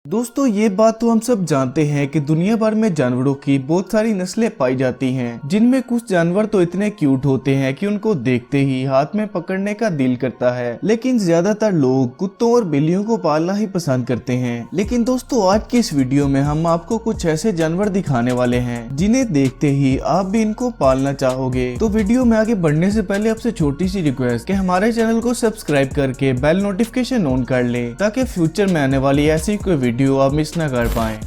दोस्तों ये बात तो हम सब जानते हैं कि दुनिया भर में जानवरों की बहुत सारी नस्लें पाई जाती हैं, जिनमें कुछ जानवर तो इतने क्यूट होते हैं कि उनको देखते ही हाथ में पकड़ने का दिल करता है। लेकिन ज्यादातर लोग कुत्तों और बिल्लियों को पालना ही पसंद करते हैं। लेकिन दोस्तों आज की इस वीडियो में हम आपको कुछ ऐसे जानवर दिखाने वाले हैं जिन्हें देखते ही आप भी इनको पालना चाहोगे। तो वीडियो में आगे बढ़ने से पहले आपसे छोटी सी रिक्वेस्ट कि हमारे चैनल को सब्सक्राइब करके बेल नोटिफिकेशन ऑन कर ले, ताकि फ्यूचर में आने वाली ऐसी कोई वीडियो आप मिस ना कर पाएं।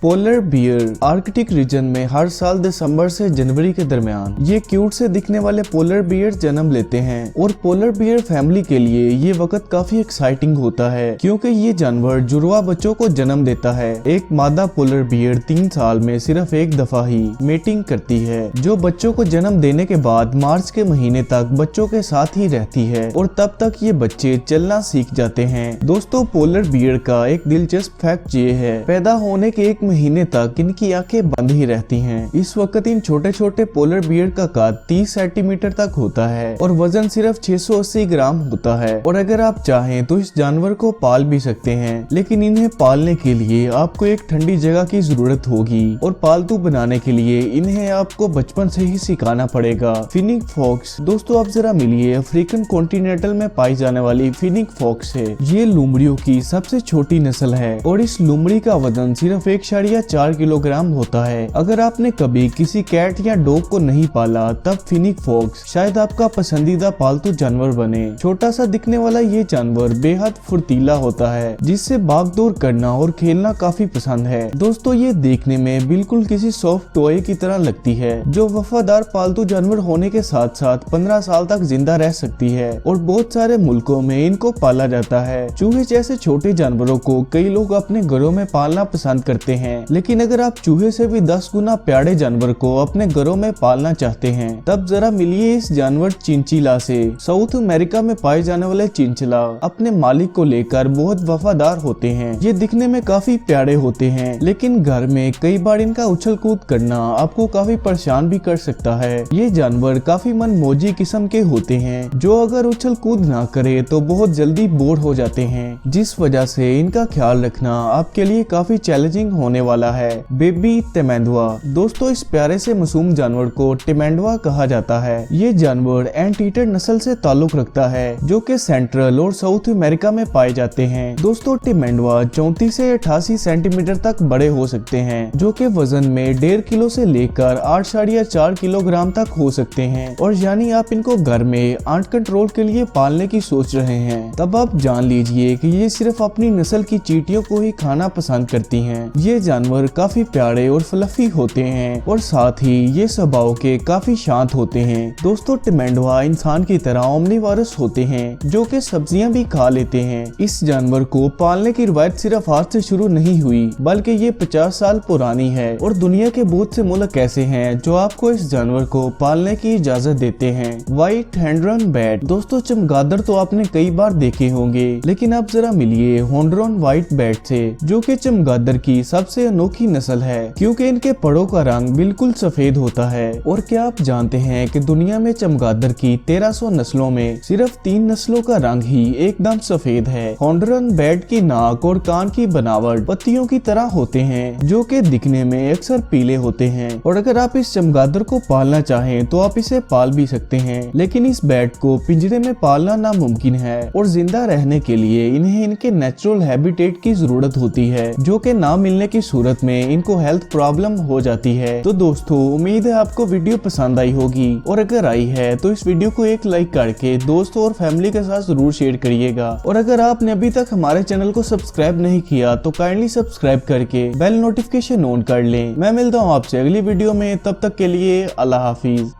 पोलर बियर आर्कटिक रीजन में हर साल दिसंबर से जनवरी के दरमियान ये क्यूट से दिखने वाले पोलर बियर जन्म लेते हैं और पोलर बियर फैमिली के लिए ये वक्त काफी एक्साइटिंग होता है, क्योंकि ये जानवर जुड़वा बच्चों को जन्म देता है। एक मादा पोलर बियर 3 साल में सिर्फ एक दफा ही मेटिंग करती है, जो बच्चों को जन्म देने के बाद मार्च के महीने तक बच्चों के साथ ही रहती है और तब तक ये बच्चे चलना सीख जाते हैं। दोस्तों पोलर बियर का एक दिलचस्प फैक्ट ये है, पैदा होने के 1 महीने तक इनकी आंखें बंद ही रहती हैं। इस वक्त इन छोटे छोटे पोलर बियर का कद 30 सेंटीमीटर तक होता है और वजन सिर्फ 680 ग्राम होता है। और अगर आप चाहें तो इस जानवर को पाल भी सकते हैं, लेकिन इन्हें पालने के लिए आपको एक ठंडी जगह की जरूरत होगी और पालतू बनाने के लिए इन्हें आपको बचपन से ही सिखाना पड़ेगा। फिनिक फॉक्स, दोस्तों आप जरा मिलिए, अफ्रीकन कॉन्टिनेंटल में पाई जाने वाली फिनिक फॉक्स है। ये लोमड़ियों की सबसे छोटी नस्ल है और इस लोमड़ी का वजन सिर्फ 1.4 किलोग्राम होता है। अगर आपने कभी किसी कैट या डॉग को नहीं पाला, तब फिनिक फॉक्स शायद आपका पसंदीदा पालतू जानवर बने। छोटा सा दिखने वाला ये जानवर बेहद फुर्तीला होता है, जिससे भागदौड़ करना और खेलना काफी पसंद है। दोस्तों ये देखने में बिल्कुल किसी सॉफ्ट टॉय की तरह लगती है, जो वफादार पालतू जानवर होने के साथ साथ 15 साल तक जिंदा रह सकती है और बहुत सारे मुल्कों में इनको पाला जाता है। चूहे जैसे छोटे जानवरों को कई लोग अपने घरों में पालना पसंद करते हैं, लेकिन अगर आप चूहे से भी 10 गुना प्यारे जानवर को अपने घरों में पालना चाहते हैं, तब जरा मिलिए इस जानवर चिंचिला से। साउथ अमेरिका में पाए जाने वाले चिंचिला अपने मालिक को लेकर बहुत वफादार होते हैं। ये दिखने में काफी प्यारे होते हैं, लेकिन घर में कई बार इनका उछल कूद करना आपको काफी परेशान भी कर सकता है। ये जानवर काफी मनमौजी किस्म के होते हैं, जो अगर उछल कूद ना करे तो बहुत जल्दी बोर हो जाते हैं, जिस वजह से इनका ख्याल रखना आपके लिए काफी चैलेंजिंग होने वाला है। बेबी टेमेंडुआ, दोस्तों इस प्यारे से मासूम जानवर को टेमेंडुआ कहा जाता है। ये जानवर एंटीटर नस्ल से ताल्लुक रखता है, जो कि सेंट्रल और साउथ अमेरिका में पाए जाते हैं। दोस्तों टेमेंडुआ 34 से 88 सेंटीमीटर तक बड़े हो सकते हैं, जो कि वजन में 1.5 किलो से लेकर 8.4 किलोग्राम तक हो सकते हैं। और यानी आप इनको घर में आंट कंट्रोल के लिए पालने की सोच रहे हैं, तब आप जान लीजिए कि ये सिर्फ अपनी नस्ल की चींटियों को ही खाना पसंद करती हैं। ये जानवर काफी प्यारे और फ्लफी होते हैं और साथ ही ये स्वभाव के काफी शांत होते हैं। दोस्तों टेमेंडुआ इंसान की तरह ओमनीवोरस होते हैं, जो कि सब्जियां भी खा लेते हैं। इस जानवर को पालने की रिवायत सिर्फ आज से शुरू नहीं हुई, बल्कि ये 50 साल पुरानी है और दुनिया के बहुत से मुल्क ऐसे हैं जो आपको इस जानवर को पालने की इजाजत देते हैं। व्हाइट हॉर्न बैट, दोस्तों चमगादड़ तो आपने कई बार देखे होंगे, लेकिन आप जरा मिलिए हॉर्न व्हाइट बैट से, जो कि चमगादड़ की सबसे अनोखी नस्ल है, क्योंकि इनके पड़ों का रंग बिल्कुल सफेद होता है। और क्या आप जानते हैं कि दुनिया में चमगादड़ की 1300 नस्लों में सिर्फ 3 नस्लों का रंग ही एकदम सफेद है। हॉर्न बैट की नाक और कान की बनावट पत्तियों की तरह होते हैं, जो कि दिखने में अक्सर पीले होते हैं। और अगर आप इस चमगादड़ को पालना चाहें तो आप इसे पाल भी सकते हैं, लेकिन इस बैट को पिंजरे में पालना नामुमकिन है और जिंदा रहने के लिए इन्हें इनके नेचुरल हैबिटेट की जरूरत होती है, जो कि ना मिलने की सूरत में इनको हेल्थ प्रॉब्लम हो जाती है। तो दोस्तों उम्मीद है आपको वीडियो पसंद आई होगी, और अगर आई है तो इस वीडियो को एक लाइक करके दोस्तों और फैमिली के साथ जरूर शेयर करिएगा। और अगर आपने अभी तक हमारे चैनल को सब्सक्राइब नहीं किया तो काइंडली सब्सक्राइब करके बेल नोटिफिकेशन ऑन कर लें। मैं मिलता हूँ आपसे अगली वीडियो में, तब तक के लिए अल्लाह हाफिज।